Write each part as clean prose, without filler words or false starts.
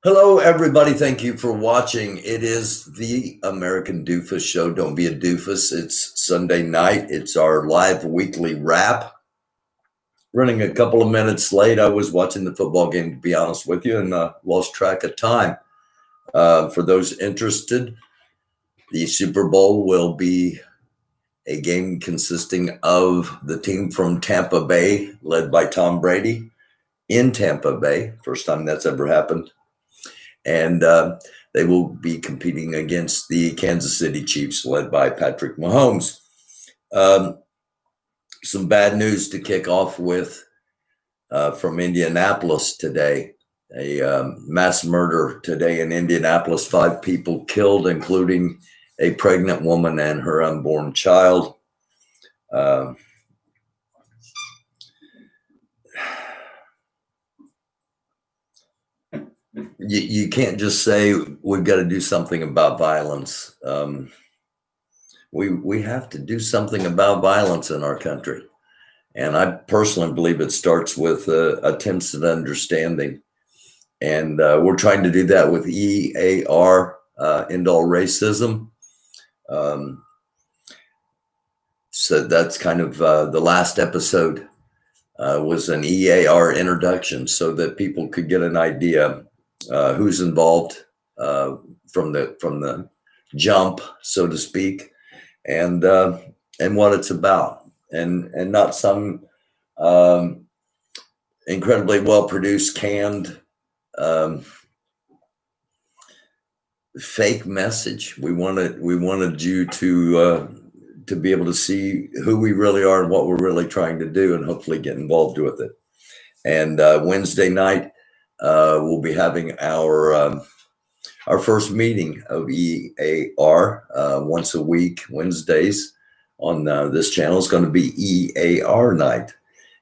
Hello, everybody. Thank you for watching. It is the American Doofus Show. Don't be a doofus. It's Sunday night. It's our live weekly wrap. Running a couple of minutes late. I was watching the football game, to be honest with you, and lost track of time. For those interested, the Super Bowl will be a game consisting of the team from Tampa Bay, led by Tom Brady, in Tampa Bay. First time that's ever happened. And they will be competing against the Kansas City Chiefs, led by Patrick Mahomes. Some bad news to kick off with from Indianapolis today. A mass murder today in Indianapolis. 5 people killed, including a pregnant woman and her unborn child. You can't just say we've got to do something about violence. We have to do something about violence in our country. And I personally believe it starts with attempts at understanding. And we're trying to do that with EAR, End All Racism. So that's kind of the last episode was an EAR introduction so that people could get an idea who's involved from the jump, so to speak, and what it's about, and not some incredibly well produced canned fake message. We wanted you to be able to see who we really are and what we're really trying to do, and hopefully get involved with it. And Wednesday night, we'll be having our first meeting of EAR once a week, Wednesdays on this channel. Is going to be EAR night.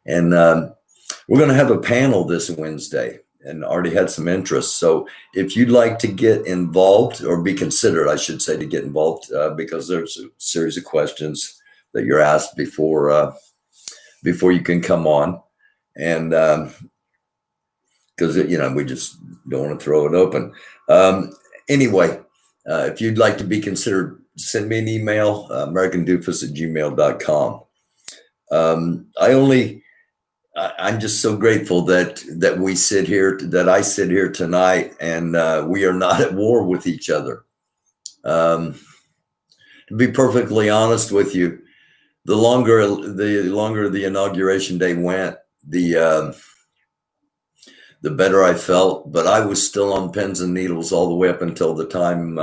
And we're going to have a panel this Wednesday, and already had some interest. So if you'd like to get involved, or be considered, I should say, to get involved, because there's a series of questions that you're asked before you can come on. And because we just don't want to throw it open. Anyway, if you'd like to be considered, send me an email, americandoofus@gmail.com. I'm just so grateful that we sit here, that I sit here tonight, and we are not at war with each other. To be perfectly honest with you, the longer the inauguration day went, the better I felt. But I was still on pins and needles all the way up until the time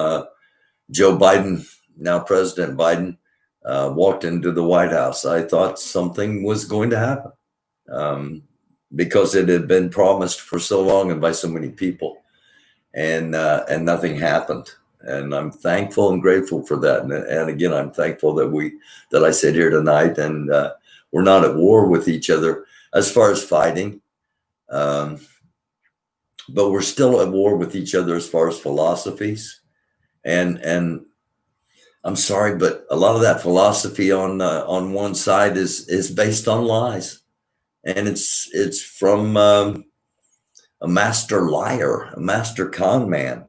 Joe Biden, now President Biden, walked into the White House. I thought something was going to happen. Because it had been promised for so long and by so many people, and nothing happened. And I'm thankful and grateful for that. And again, I'm thankful that I sit here tonight, and we're not at war with each other as far as fighting, but we're still at war with each other as far as philosophies. And I'm sorry, but a lot of that philosophy on one side is based on lies. And it's from a master liar, a master con man.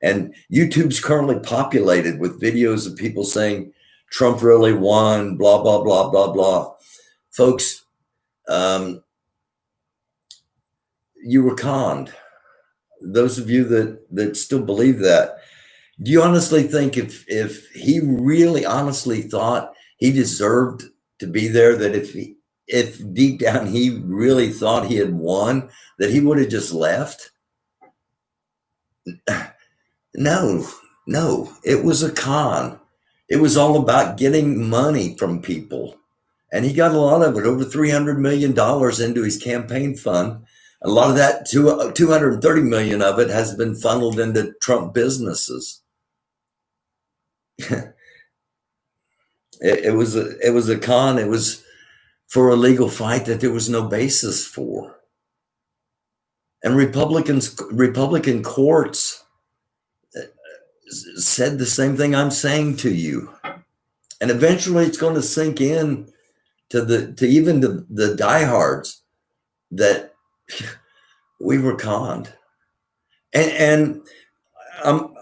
And YouTube's currently populated with videos of people saying Trump really won, blah, blah, blah, blah, blah. Folks, you were conned. Those of you that still believe that, do you honestly think if he really honestly thought he deserved to be there, that if deep down he really thought he had won, that he would have just left? No, it was a con. It was all about getting money from people. And he got a lot of it, over $300 million into his campaign fund. A lot of that, 230 million of it, has been funneled into Trump businesses. It was a con. It was for a legal fight that there was no basis for. And Republican courts said the same thing I'm saying to you. And eventually it's going to sink in to even the diehards that we were conned. And I'm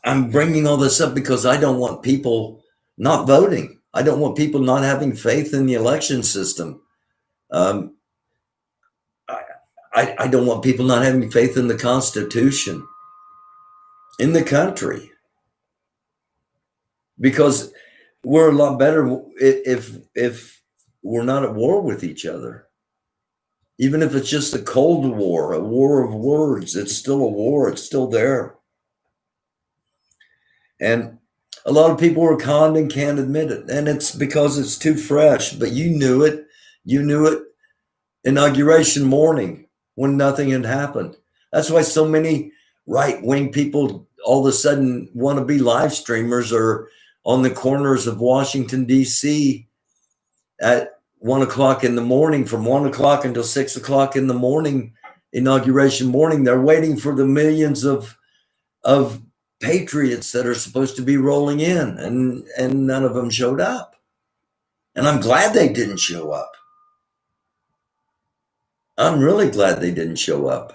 I'm bringing all this up because I don't want people not voting. I don't want people not having faith in the election system. Um, I, I don't want people not having faith in the Constitution, in the country, because we're a lot better if we're not at war with each other. Even if it's just a cold war, a war of words, it's still a war. It's still there. And a lot of people are conned and can't admit it. And it's because it's too fresh. But you knew it. You knew it inauguration morning when nothing had happened. That's why so many right wing people all of a sudden want to be live streamers or on the corners of Washington, D.C. at 1 o'clock in the morning, from 1 o'clock until 6 o'clock in the morning, inauguration morning. They're waiting for the millions of patriots that are supposed to be rolling in, and none of them showed up. And I'm glad they didn't show up. I'm really glad they didn't show up.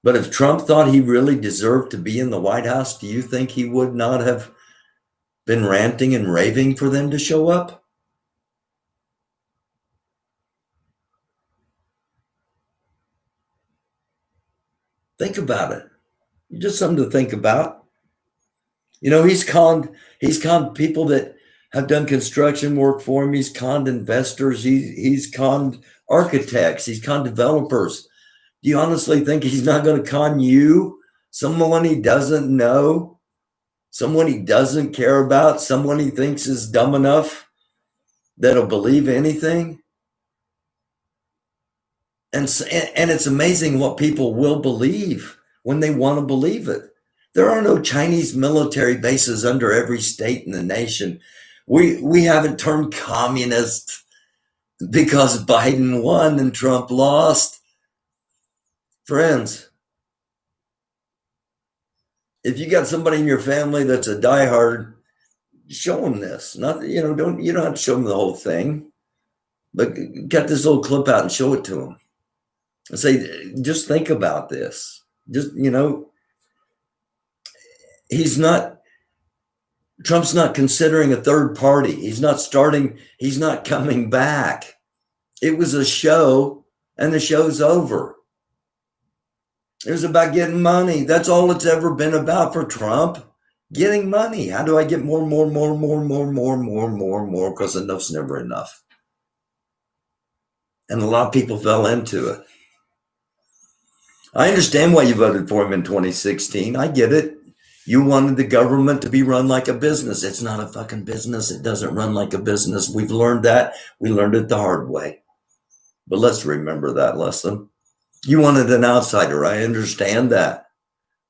But if Trump thought he really deserved to be in the White House, do you think he would not have been ranting and raving for them to show up? Think about it. Just something to think about. He's conned people that have done construction work for him. He's conned investors. He's conned architects. He's conned developers. Do you honestly think he's not going to con you, someone he doesn't know, someone he doesn't care about, someone he thinks is dumb enough that'll believe anything? And it's amazing what people will believe when they want to believe it. There are no Chinese military bases under every state in the nation. We haven't turned communist because Biden won and Trump lost. Friends, if you got somebody in your family that's a diehard, show them this. Not don't you don't have to show them the whole thing, but get this little clip out and show it to them and say, just think about this. Just he's not Trump's not considering a third party. He's not coming back. It was a show and the show's over. It was about getting money. That's all it's ever been about for Trump. Getting money. How do I get more, more, more, more, more, more, more, more, more? Because enough's never enough. And a lot of people fell into it. I understand why you voted for him in 2016. I get it. You wanted the government to be run like a business. It's not a fucking business. It doesn't run like a business. We've learned that. We learned it the hard way. But let's remember that lesson. You wanted an outsider. I understand that.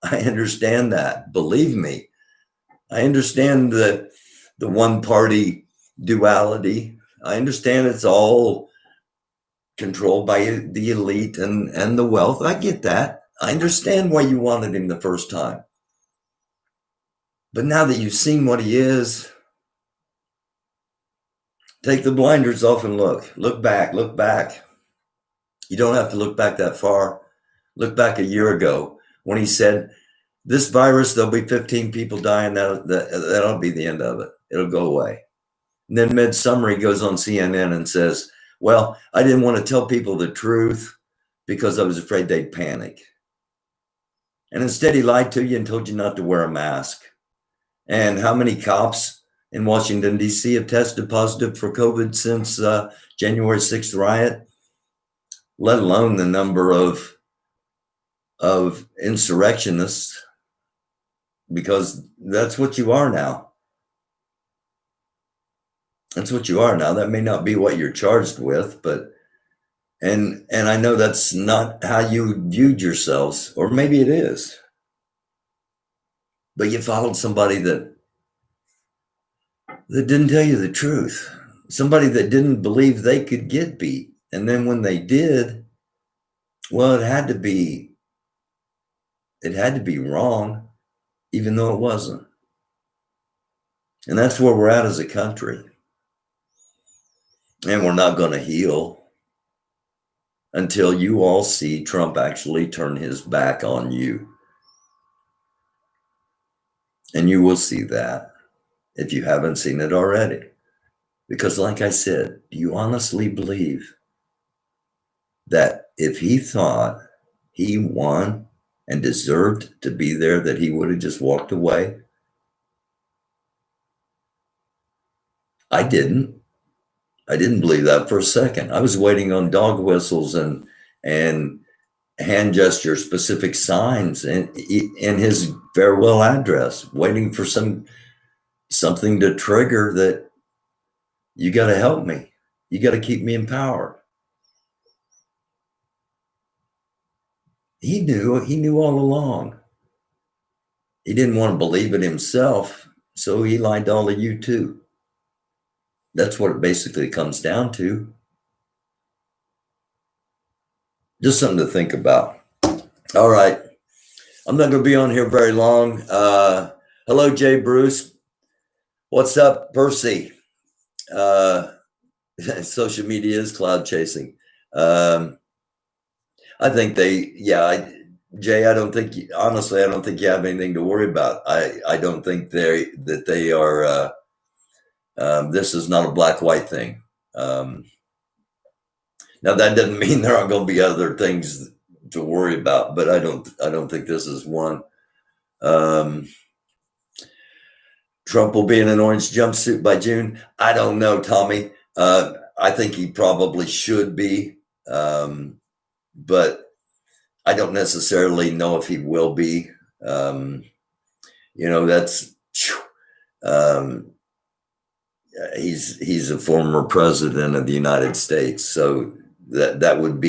I understand that. Believe me. I understand the one party duality. I understand it's all controlled by the elite and the wealth. I get that. I understand why you wanted him the first time. But now that you've seen what he is, take the blinders off and look. Look back. Look back. You don't have to look back that far. Look back a year ago when he said, this virus, there'll be 15 people dying. That'll be the end of it. It'll go away. And then midsummer, he goes on CNN and says, well, I didn't want to tell people the truth because I was afraid they'd panic. And instead, he lied to you and told you not to wear a mask. And how many cops in Washington, D.C. have tested positive for COVID since January 6th riot? Let alone the number of insurrectionists, because that's what you are now. That's what you are now. That may not be what you're charged with, but and I know that's not how you viewed yourselves, or maybe it is. But you followed somebody that didn't tell you the truth. Somebody that didn't believe they could get beat. And then when they did, well, it had to be wrong, even though it wasn't. And that's where we're at as a country. And we're not going to heal. until you all see Trump actually turn his back on you. And you will see that if you haven't seen it already. Because like I said, do you honestly believe that if he thought he won and deserved to be there, that he would have just walked away? I didn't. I didn't believe that for a second. I was waiting on dog whistles and hand gesture specific signs in his farewell address, waiting for something to trigger that you got to help me. You got to keep me in power. He knew all along. He didn't want to believe it himself, so he lied to all of you too. That's what it basically comes down to. Just something to think about. All right. I'm not going to be on here very long. Hello, Jay Bruce. What's up, Percy? Social media is cloud chasing. I think Jay, I don't think, honestly, I don't think you have anything to worry about. I don't think they are, this is not a black-white thing. Now that doesn't mean there aren't going to be other things to worry about, but I don't think this is one. Trump will be in an orange jumpsuit by June. I don't know, Tommy. I think he probably should be, but I don't necessarily know if he will be. That's he's a former president of the United States, so that would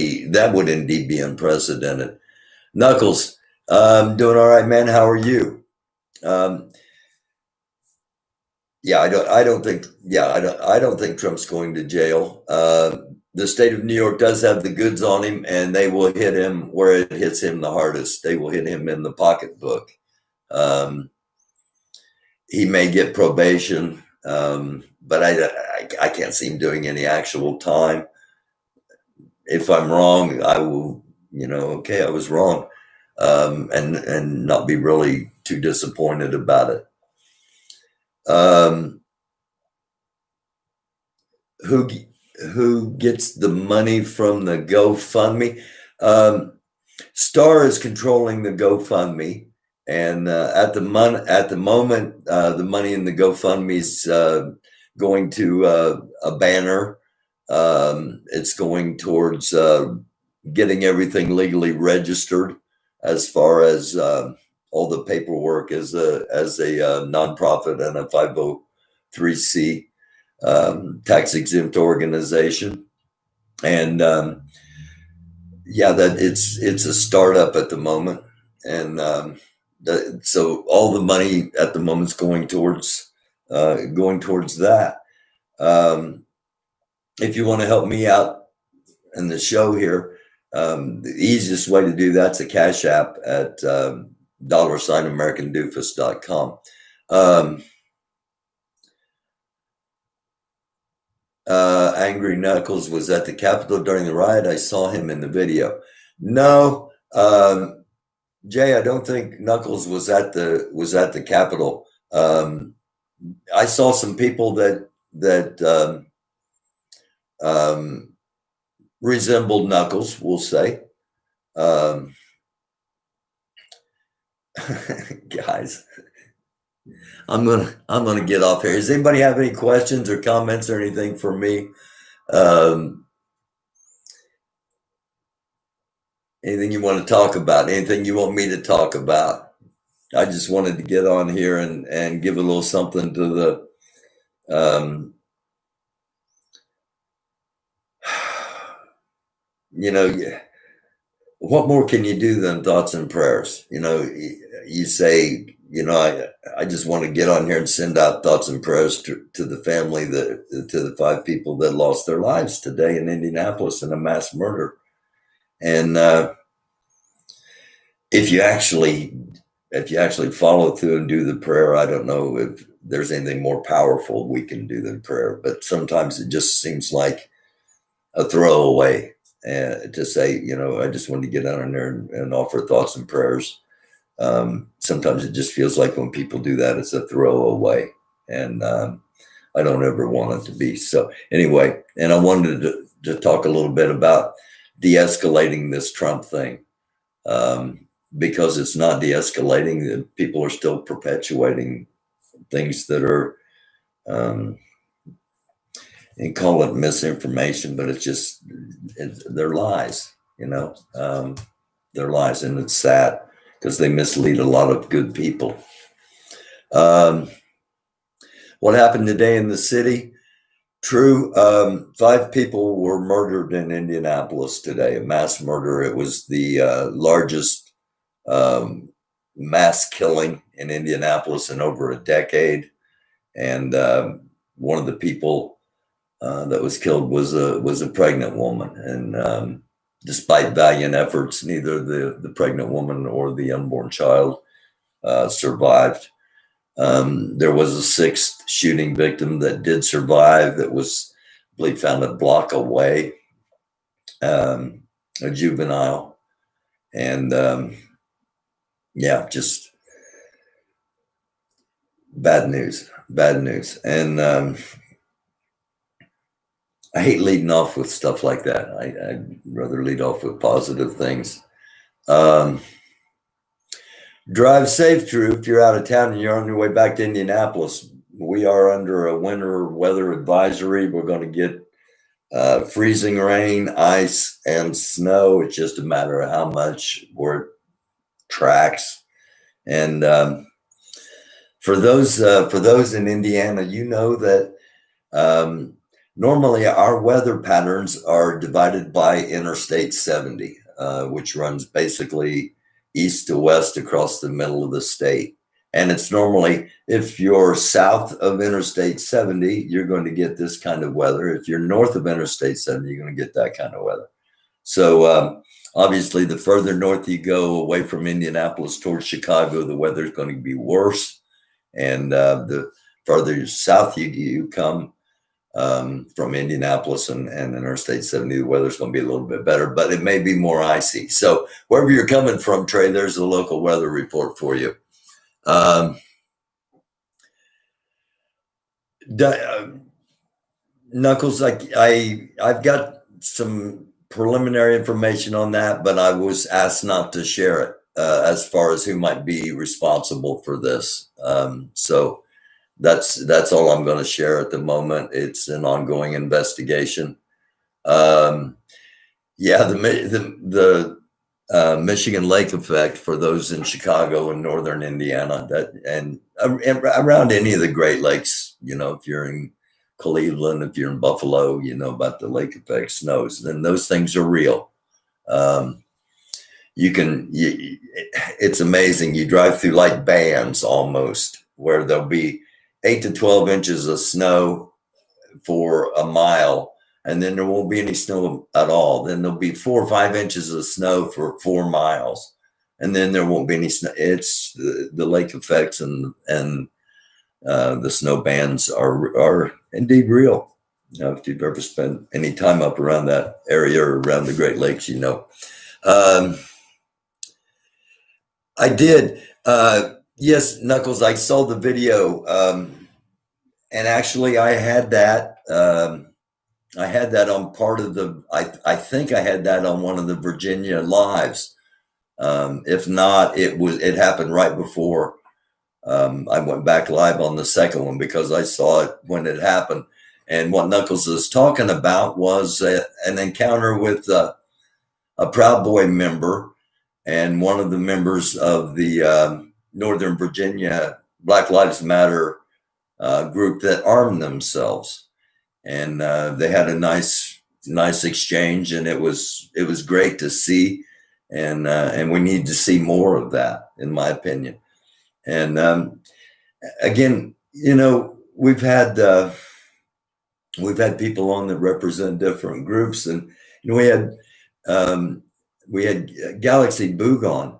indeed be unprecedented. Knuckles, doing all right, man. How are you? I don't think Trump's going to jail. The state of New York does have the goods on him, and they will hit him where it hits him the hardest. They will hit him in the pocketbook. He may get probation, but I can't see him doing any actual time. If I'm wrong, I will, okay, I was wrong, and not be really too disappointed about it. Who gets the money from the GoFundMe? Star is controlling the GoFundMe, and at the moment, the money in the GoFundMe is going to a banner. It's going towards getting everything legally registered, as far as all the paperwork as a nonprofit and a 503c tax exempt organization. And that it's a startup at the moment, and so all the money at the moment is going towards that. If you want to help me out in the show here, the easiest way to do that's a Cash App at $AmericanDoofus.com. Angry Knuckles was at the Capitol during the riot. I saw him in the video. No, Jay, I don't think Knuckles was at the Capitol. I saw some people that resembled Knuckles, we'll say. Guys, I'm gonna get off here. Does anybody have any questions or comments or anything for me? Anything you want to talk about? Anything you want me to talk about? I just wanted to get on here and give a little something to the what more can you do than thoughts and prayers? You say, I just want to get on here and send out thoughts and prayers to the family, to the 5 people that lost their lives today in Indianapolis in a mass murder. And if you actually follow through and do the prayer, I don't know if there's anything more powerful we can do than prayer, but sometimes it just seems like a throwaway. to say, I just wanted to get down in there and offer thoughts and prayers. Sometimes it just feels like when people do that, it's a throwaway, and I don't ever want it to be. So anyway, and I wanted to talk a little bit about de-escalating this Trump thing, because it's not de-escalating. People are still perpetuating things that are, and call it misinformation, but it's just, they're lies, they're lies, and it's sad because they mislead a lot of good people. What happened today in the city? True. 5 people were murdered in Indianapolis today, a mass murder. It was the largest mass killing in Indianapolis in over a decade. And one of the people that was killed was a pregnant woman. And despite valiant efforts, neither the pregnant woman or the unborn child survived. There was a 6th shooting victim that did survive, that was, I believe, found a block away, a juvenile. And yeah, just bad news. And I hate leading off with stuff like that. I'd rather lead off with positive things. Drive safe, Drew. If you're out of town and you're on your way back to Indianapolis, we are under a winter weather advisory. We're going to get freezing rain, ice, and snow. It's just a matter of how much where it tracks. And for those in Indiana, that normally our weather patterns are divided by Interstate 70, which runs basically east to west across the middle of the state. And it's normally, if you're south of Interstate 70, you're going to get this kind of weather. If you're north of Interstate 70, you're going to get that kind of weather. So obviously, the further north you go away from Indianapolis towards Chicago, the weather is going to be worse. And the further south you come from Indianapolis and Interstate 70, the weather's going to be a little bit better, but it may be more icy. So wherever you're coming from, Trey, there's a local weather report for you. Knuckles, I've got some preliminary information on that, but I was asked not to share it as far as who might be responsible for this. So that's all I'm going to share at the moment. It's an ongoing investigation. Yeah, the Michigan Lake effect for those in Chicago and northern Indiana, and around any of the Great Lakes. If you're in Cleveland, if you're in Buffalo, you know about the lake effect snows. Then those things are real. It's amazing. You drive through like bands almost, where there'll be 8 to 12 inches of snow for a mile, and then there won't be any snow at all. Then there'll be 4 or 5 inches of snow for 4 miles, and then there won't be any snow. It's the lake effects and the snow bands are indeed real. If you've ever spent any time up around that area or around the Great Lakes, I did. Yes, Knuckles, I saw the video. And actually I had that on part of I think I had that on one of the Virginia lives. If not, it happened right before I went back live on the second one, because I saw it when it happened. And what Knuckles is talking about was an encounter with a Proud Boy member and one of the members of the Northern Virginia Black Lives Matter group that armed themselves, and they had a nice exchange, and it was great to see, and we need to see more of that, in my opinion. And again, we've had people on that represent different groups, and we had Galaxy Boog on.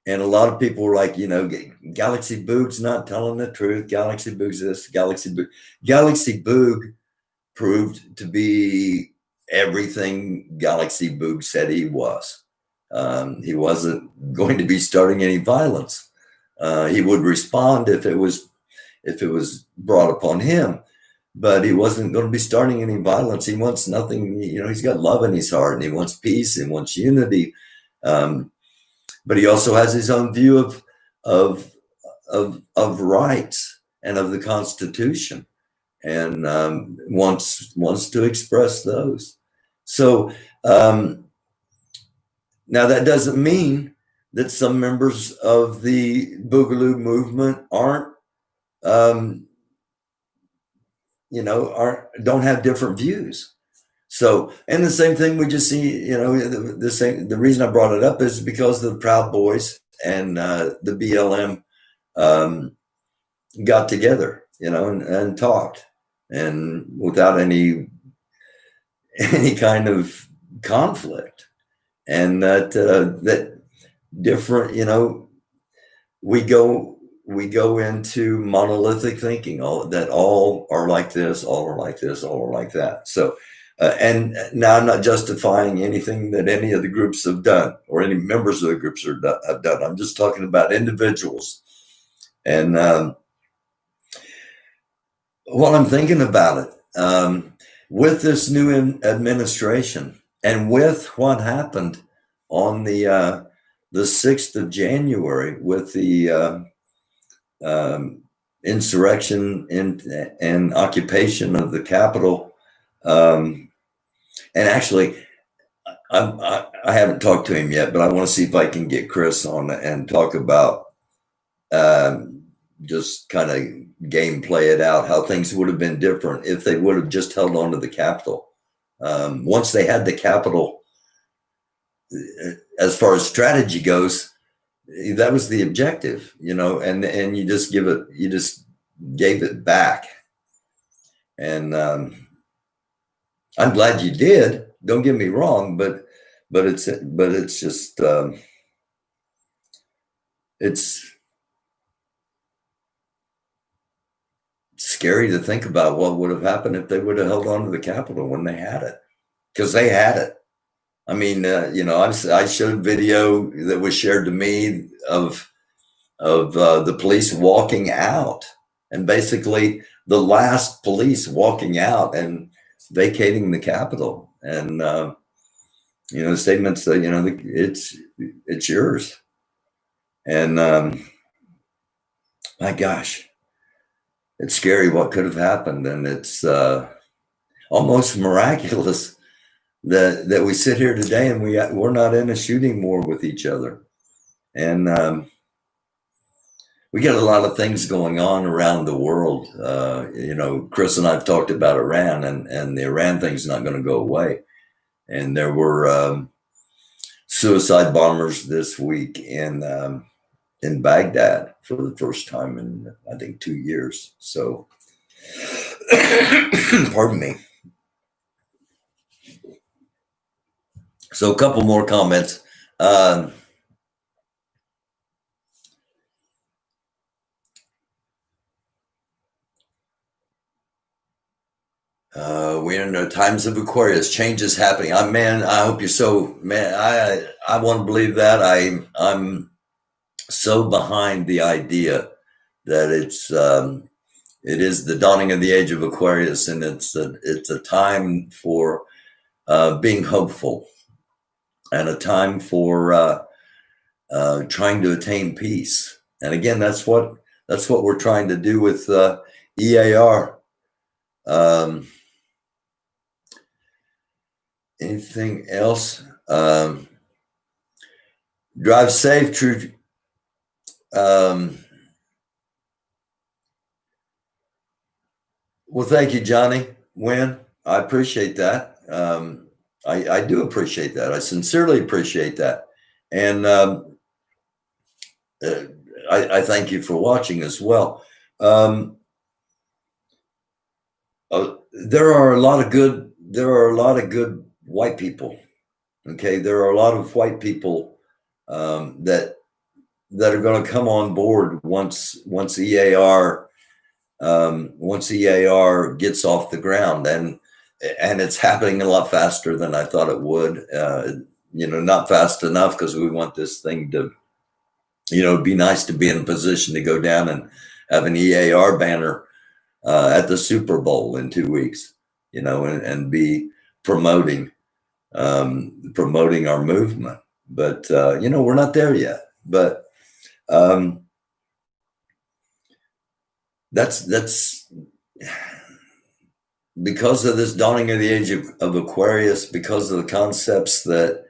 And a lot of people were like, Galaxy Boog's not telling the truth. Galaxy Boog's this, Galaxy Boog. Galaxy Boog proved to be everything Galaxy Boog said he was. He wasn't going to be starting any violence. He would respond if it was brought upon him, but he wasn't going to be starting any violence. He wants nothing. He's got love in his heart, and he wants peace and wants unity. But he also has his own view of rights and of the Constitution, and wants to express those. So now that doesn't mean that some members of the Boogaloo movement don't have different views. So, and the same thing we just see, the reason I brought it up is because the Proud Boys and the BLM got together, and talked, and without any kind of conflict, and that different, we go into monolithic thinking, that all are like this, all are like this, all are like that. So, and now I'm not justifying anything that any of the groups have done or any members of the groups have done. I'm just talking about individuals. And while I'm thinking about it, with this new administration and with what happened on the 6th of January with the insurrection and occupation of the Capitol, and actually, I haven't talked to him yet, but I want to see if I can get Chris on and talk about just kind of gameplay it out, how things would have been different if they would have just held on to the Capitol. Once they had the Capitol, as far as strategy goes, that was the objective, and you just gave it back. And I'm glad you did. Don't get me wrong, but it's just it's scary to think about what would have happened if they would have held on to the Capitol when they had it, because they had it. I mean, I showed video that was shared to me of the police walking out, and basically the last police walking out and vacating the Capitol, and the statements that it's yours, and my gosh, it's scary what could have happened, and it's almost miraculous that we sit here today and we're not in a shooting war with each other, and we got a lot of things going on around the world. Chris and I've talked about Iran, and the Iran thing's not going to go away. And there were suicide bombers this week in Baghdad for the first time in, I think, 2 years. So, pardon me. So a couple more comments. We're in the times of Aquarius. Change is happening. I hope you're so, I want to believe that. I'm so behind the idea that it is the dawning of the age of Aquarius, and it's a time for being hopeful, and a time for trying to attain peace. And again, that's what we're trying to do with EAR. Anything else? Drive safe, true. Well, thank you, Johnny Wynn. I appreciate that. I do appreciate that. I sincerely appreciate that. And I thank you for watching as well. There are a lot of good white people. Okay, there are a lot of white people that are going to come on board once EAR gets off the ground, and and it's happening a lot faster than I thought it would. Not fast enough, because we want this thing to, it'd be nice to be in a position to go down and have an EAR banner at the Super Bowl in 2 weeks, and be promoting our movement. But we're not there yet. But that's because of this dawning of the age of Aquarius, because of the concepts that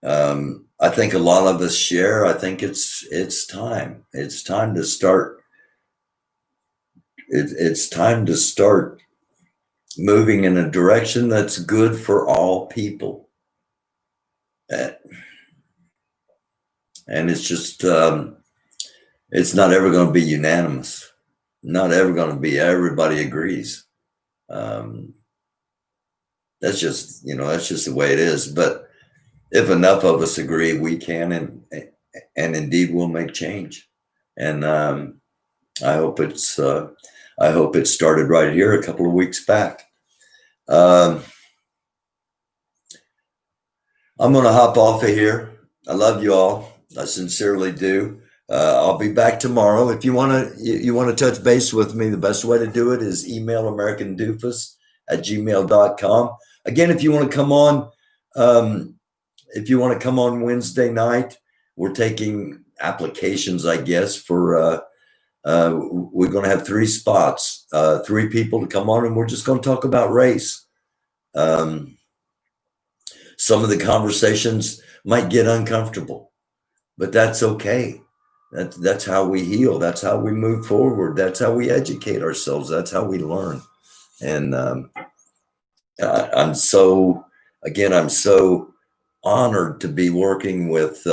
I think a lot of us share. I think it's time. It's time to start. It's time to start moving in a direction that's good for all people. And it's just, it's not ever going to be unanimous. Not ever going to be everybody agrees. That's just the way it is. But if enough of us agree, we can, and indeed we'll make change. And I hope it started right here a couple of weeks back. I'm going to hop off of here. I love you all. I sincerely do. I'll be back tomorrow. If you want to touch base with me, the best way to do it is email americandoofus@gmail.com. Again, if you want to come on, Wednesday night, we're taking applications, I guess, for, we're going to have 3 spots, 3 people to come on, and we're just going to talk about race. Some of the conversations might get uncomfortable, but that's okay. That's how we heal. That's how we move forward. That's how we educate ourselves. That's how we learn. And I'm so honored to be working with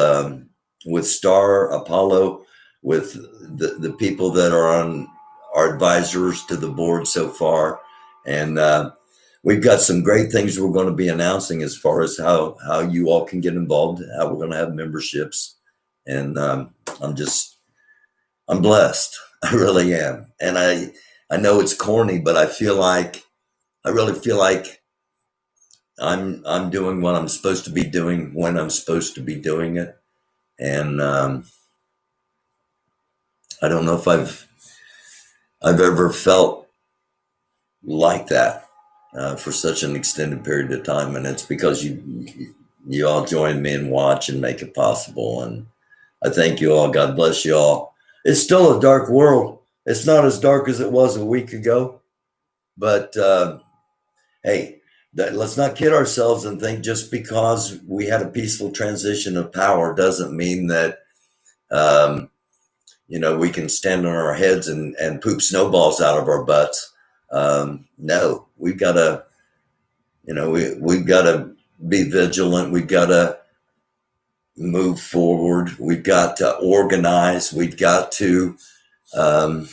Star, Apollo, with the people that are on our advisors to the board so far. And we've got some great things we're going to be announcing as far as how you all can get involved, how we're going to have memberships. And I'm blessed. I really am. And I know it's corny, but I really feel like I'm doing what I'm supposed to be doing when I'm supposed to be doing it. And I don't know if I've ever felt like that for such an extended period of time. And it's because you all join me and watch and make it possible. And I thank you all. God bless you all. It's still a dark world. It's not as dark as it was a week ago. But hey, let's not kid ourselves and think just because we had a peaceful transition of power doesn't mean that we can stand on our heads and poop snowballs out of our butts. No, we've got to, we've got to be vigilant. We've got to move forward. We've got to organize. We've got to love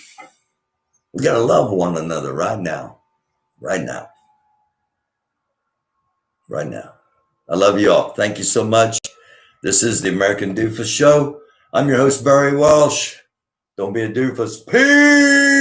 one another right now. I love you all. Thank you so much. This is the American Doofus Show. I'm your host, Barry Walsh. Don't be a doofus. Peace.